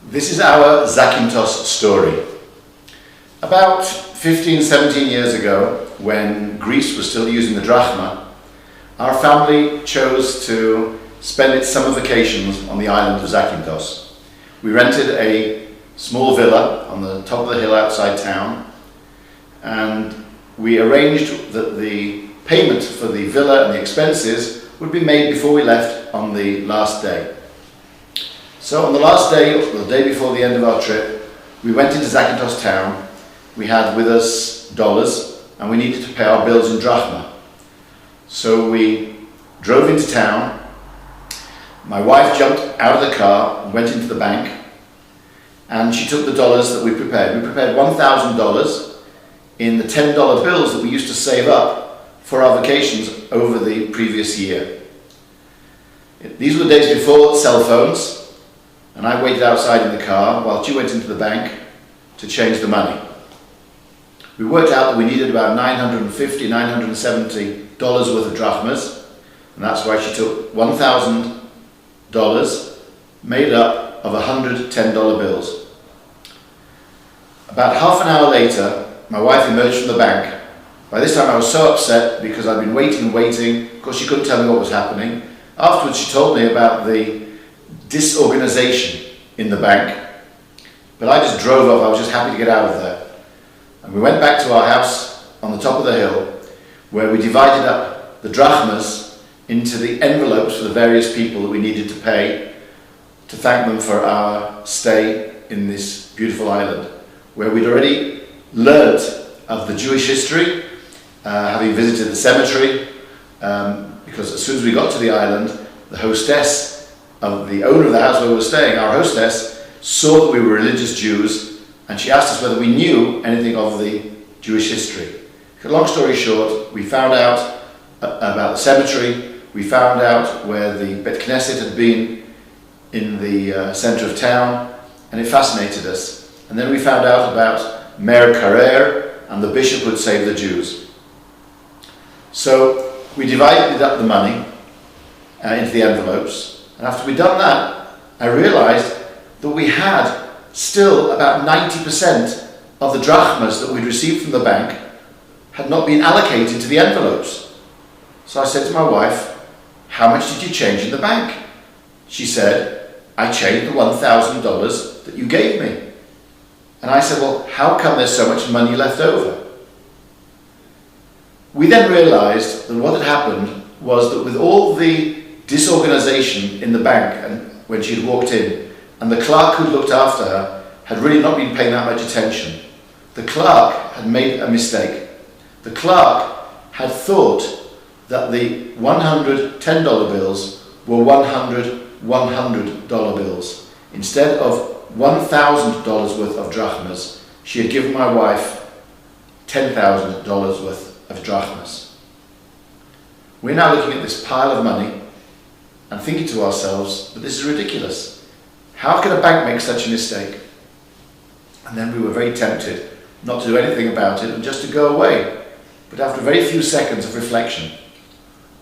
This is our Zakynthos story. About 15-17 years ago, when Greece was still using the drachma, our family chose to spend its summer vacations on the island of Zakynthos. We rented a small villa on the top of the hill outside town, and we arranged that the payment for the villa and the expenses would be made before we left on the last day. So on the last day, or the day before the end of our trip, we went into Zakynthos town. We had with us dollars and we needed to pay our bills in drachma. So we drove into town. My wife jumped out of the car and went into the bank, and she took the dollars that we prepared. We prepared $1,000 in the $10 bills that we used to save up for our vacations over the previous year. These were the days before cell phones, and I waited outside in the car while she went into the bank to change the money. We worked out that we needed about $950, $970 worth of drachmas, and that's why she took $1,000 made up of 100 $10 bills. About half an hour later, my wife emerged from the bank. By this time I was so upset because I'd been waiting. Of course, she couldn't tell me what was happening. Afterwards, she told me about the disorganization in the bank, but I just drove off. I was just happy to get out of there. And we went back to our house on the top of the hill, where we divided up the drachmas into the envelopes for the various people that we needed to pay to thank them for our stay in this beautiful island, where we'd already learnt of the Jewish history, having visited the cemetery, because as soon as we got to the island, the hostess of the owner of the house where we were staying, our hostess, saw that we were religious Jews, and she asked us whether we knew anything of the Jewish history. Long story short, we found out about the cemetery, we found out where the Bet Knesset had been in the centre of town, and it fascinated us. And then we found out about Mayor Carrere and the bishop who had saved the Jews. So we divided up the money into the envelopes, and after we'd done that, I realised that we had still about 90% of the drachmas that we'd received from the bank had not been allocated to the envelopes. So I said to my wife, "How much did you change in the bank?" She said, "I changed the $1,000 that you gave me." And I said, "Well, how come there's so much money left over?" We then realised that what had happened was that with all the disorganisation in the bank and when she'd walked in, and the clerk who'd looked after her had really not been paying that much attention, the clerk had made a mistake. The clerk had thought that the 100 $10 bills were 100 $100 bills. Instead of $1,000 worth of drachmas, she had given my wife $10,000 worth of drachmas. We're now looking at this pile of money and thinking to ourselves, but this is ridiculous. How can a bank make such a mistake? And then we were very tempted not to do anything about it and just to go away. But after very few seconds of reflection,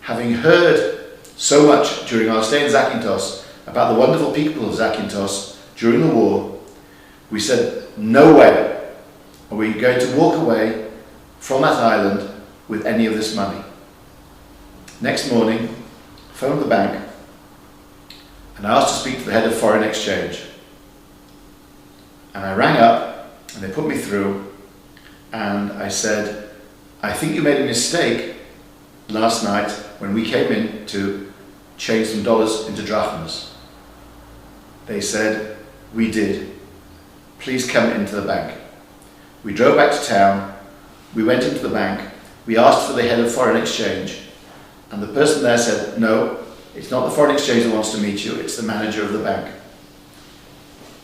having heard so much during our stay in Zakynthos about the wonderful people of Zakynthos during the war, we said, no way are we going to walk away from that island with any of this money. Next morning, phoned the bank and I asked to speak to the head of foreign exchange. And I rang up and they put me through, and I said, "I think you made a mistake last night when we came in to change some dollars into drachmas." They said, "We did. Please come into the bank." We drove back to town, we went into the bank, we asked for the head of foreign exchange, and the person there said, "No, it's not the foreign exchange that wants to meet you, it's the manager of the bank."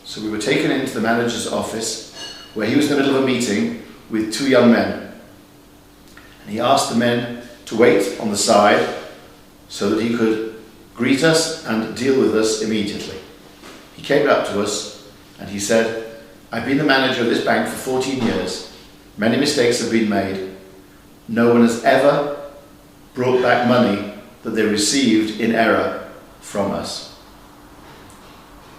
So we were taken into the manager's office, where he was in the middle of a meeting with two young men. And he asked the men to wait on the side so that he could greet us and deal with us immediately. He came up to us and he said, "I've been the manager of this bank for 14 years. Many mistakes have been made. No one has ever brought back money that they received in error from us."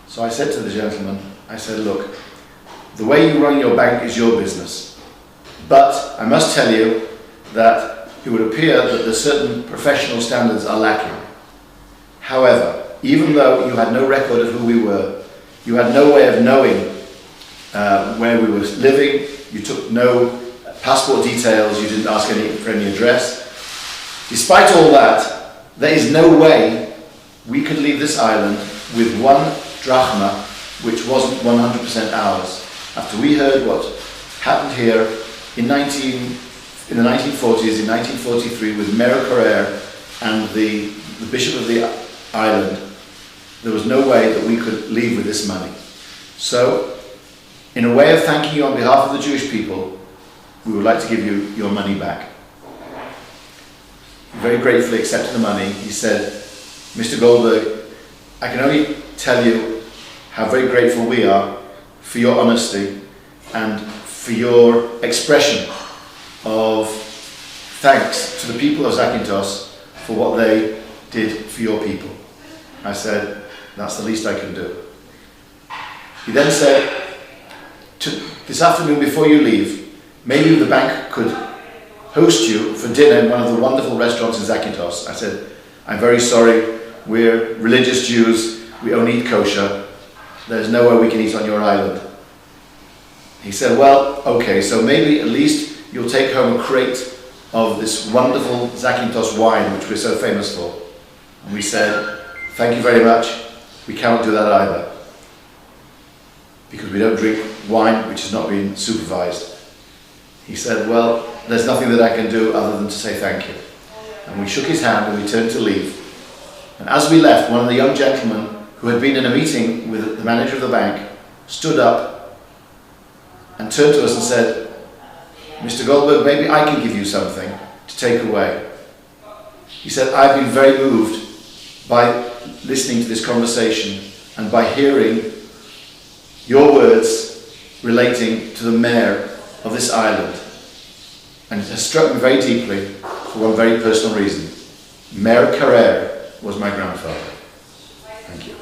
So I said to the gentleman, I said, look, the way you run your bank is your business. But I must tell you that it would appear that there's certain professional standards are lacking. However, even though you had no record of who we were, you had no way of knowing where we were living, you took no passport details, you didn't ask for any address. Despite all that, there is no way we could leave this island with 1 drachma, which wasn't 100% ours. After we heard what happened here in the 1940s, in 1943, with Mayor Carrere and the Bishop of the island, there was no way that we could leave with this money. So, in a way of thanking you on behalf of the Jewish people, we would like to give you your money back. He very gratefully accepted the money. He said, Mr. Goldberg, I can only tell you how very grateful we are for your honesty and for your expression of thanks to the people of Zakynthos for what they did for your people. I said, that's the least I can do. He then said, this afternoon before you leave, maybe the bank could host you for dinner in one of the wonderful restaurants in Zakynthos. I said, I'm very sorry, we're religious Jews, we only eat kosher, there's nowhere we can eat on your island. He said, well, okay, so maybe at least you'll take home a crate of this wonderful Zakynthos wine, which we're so famous for. And we said, thank you very much, we cannot do that either, because we don't drink wine which has not been supervised. He said, well, there's nothing that I can do other than to say thank you. And we shook his hand and we turned to leave. And as we left, one of the young gentlemen who had been in a meeting with the manager of the bank stood up and turned to us and said, Mr. Goldberg, maybe I can give you something to take away. He said, I've been very moved by listening to this conversation and by hearing your words relating to the mayor of this island. And it has struck me very deeply for one very personal reason. Mayor Carrere was my grandfather. Thank you.